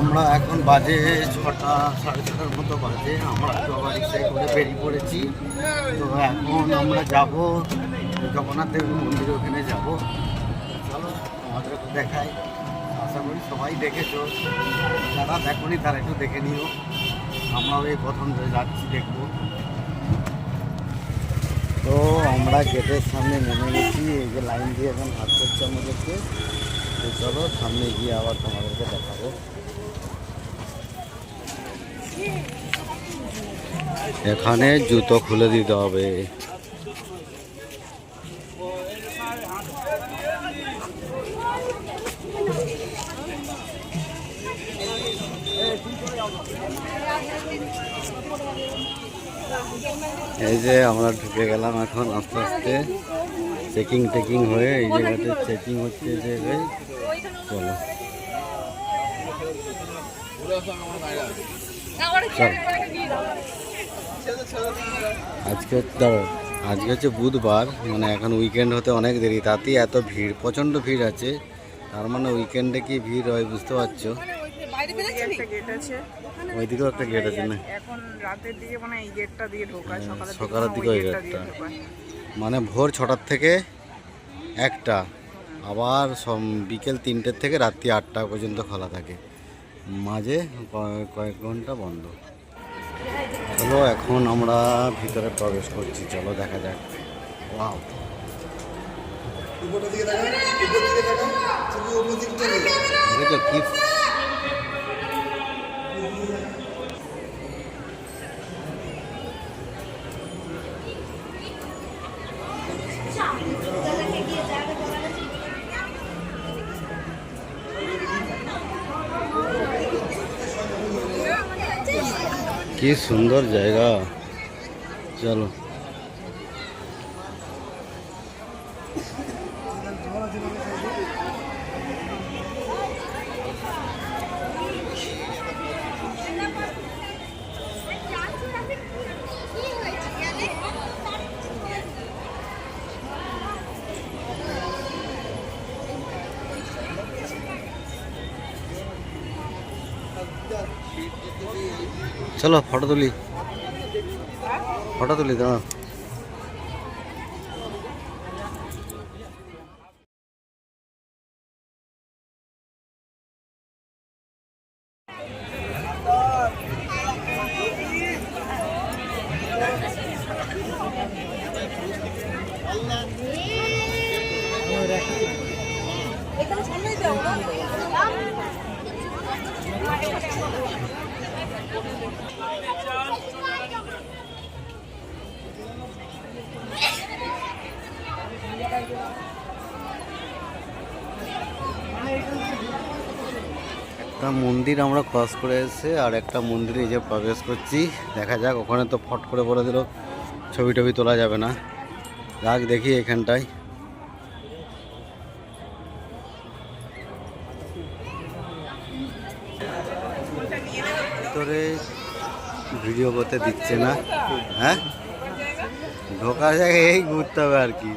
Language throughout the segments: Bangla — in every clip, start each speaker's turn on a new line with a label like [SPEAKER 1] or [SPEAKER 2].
[SPEAKER 1] আমরা এখন বাজে 6টা 6:30টার মতো বাজে। আমরা তো আবার রিক্সায় করে বেরিয়ে পড়েছি। তো এখন আমরা যাব জগন্নাথ দেবের মন্দিরে, ওখানে যাব। চলো আমাদেরকে দেখাই, আশা করি সবাই দেখেছো, যারা দেখোনি তারা একটু দেখে নিও। আমরাও এই প্রথম যাচ্ছি, দেখবো। তো আমরা গেটের সামনে নেমে গেছি, এই যে লাইন দিয়ে এখন হাত করছে আমাদেরকে। তো চলো সামনে গিয়ে আবার তোমাদেরকে দেখাবো। এখানে জুতো খুলে দিতে হবে। এই যে আমরা ঢুকে গেলাম এখন আস্তে আস্তে, চেকিং হয়ে এই জায়গাতে চেকিং হচ্ছে। যে চলো আজকে হচ্ছে বুধবার, মানে এখন উইকেন্ড হতে অনেক দেরি, তাতেই এত ভিড়, প্রচণ্ড ভিড় আছে। তার মানে উইকেন্ডে কি ভিড় হয় বুঝতে পারছো। ওইদিকেও একটা গেট আছে না,
[SPEAKER 2] এখন রাতের দিকে মানে এই গেটটা দিয়ে ঢোকা,
[SPEAKER 1] সকালের দিকে ওই গেটটা, মানে ভোর 6টার থেকে 1টা, আবার বিকেল 3টের থেকে রাত্রি 8টা পর্যন্ত খোলা থাকে, মাঝে কয়েক ঘন্টা বন্ধ। চলো এখন আমরা ভিতরে প্রবেশ করছি, চলো দেখা যাক। ওয়াও, দেখেছো কি কি সুন্দর জায়গা। চলো চলো ফটো তুলি দাঁড়া। একটা মন্দির আমরা ক্রস করে এসে আর একটা মন্দিরে এই যে প্রবেশ করছি, দেখা যাক। ওখানে তো ফট করে বলে দিল ছবি টবি তোলা যাবে না, যাক দেখি এখানটায়। ভিতরে ভিডিও করতে দিচ্ছে না, হ্যাঁ ঢোকার জায়গায় এই ঘুরতে হবে আর কি।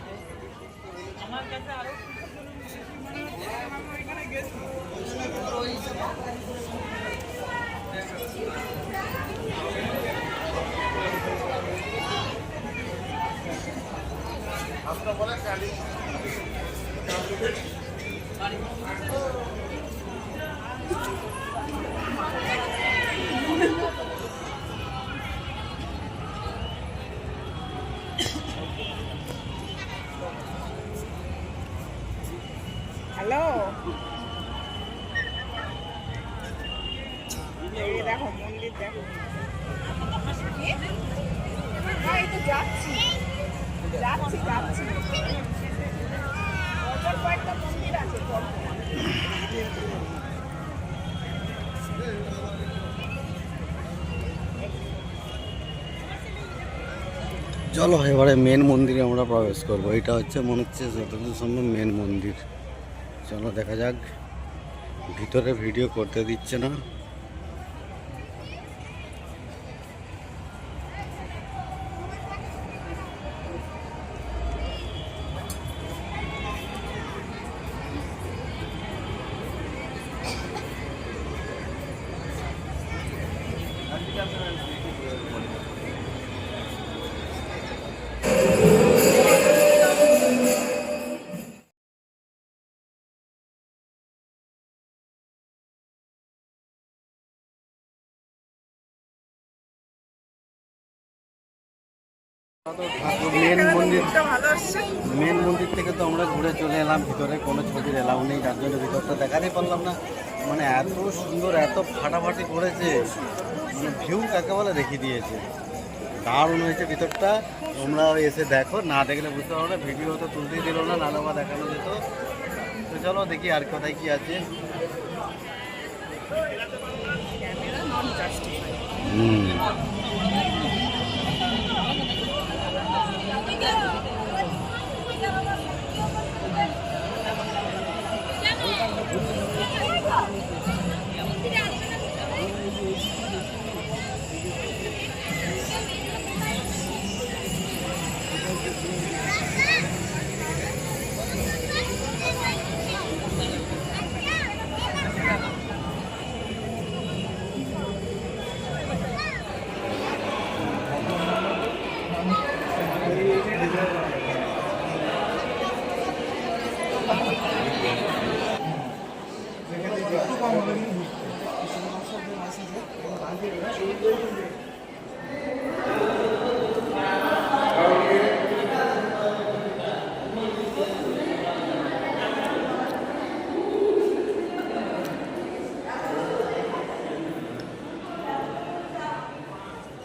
[SPEAKER 2] হ্যালো, দেখো মন্দির, দেখো যাচ্ছি কয়েকটা মন্দির আছে।
[SPEAKER 1] চলো এবারে মেন মন্দিরে আমরা প্রবেশ করবো। এটা হচ্ছে মনে হচ্ছে যতদূর সম্ভব মেন মন্দির। চলো দেখা যাক, ভিতরে ভিডিও করতে দিচ্ছে না। মেন মন্দির
[SPEAKER 2] ভিড়টা ভালো আসছে।
[SPEAKER 1] মেন মন্দির থেকে তো আমরা ঘুরে চলে এলাম ভিতরে, কোনো ছবির এলাও নেই, যার জন্য ভিতরটা দেখাতেই পারলাম না। মানে এত সুন্দর, এত ফাটাফাটি করেছে, মানে ভিউ কাকে বলে দেখিয়ে দিয়েছে। দারুণ হয়েছে ভিতরটা, তোমরা এসে দেখো, না দেখলে বুঝতে পারো না। ভিডিও তো তুলতেই দিল না, নাহলে বা দেখানো যেত। তো চলো দেখি আর কোথায় কি আছে।
[SPEAKER 2] ক্যামেরা নন জাস্টিফাই।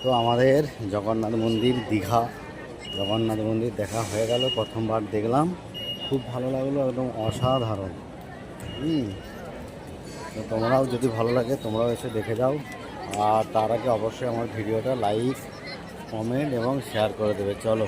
[SPEAKER 1] তো আমাদের জগন্নাথ মন্দির, দীঘা জগন্নাথ মন্দির দেখা হয়ে গেল। প্রথমবার দেখলাম, খুব ভালো লাগলো, একদম অসাধারণ। তো তোমরাও যদি ভালো লাগে তোমরাও এসে দেখে যাও। আর তার আগে অবশ্যই আমার ভিডিওটা লাইক, কমেন্ট এবং শেয়ার করে দেবে। চলো।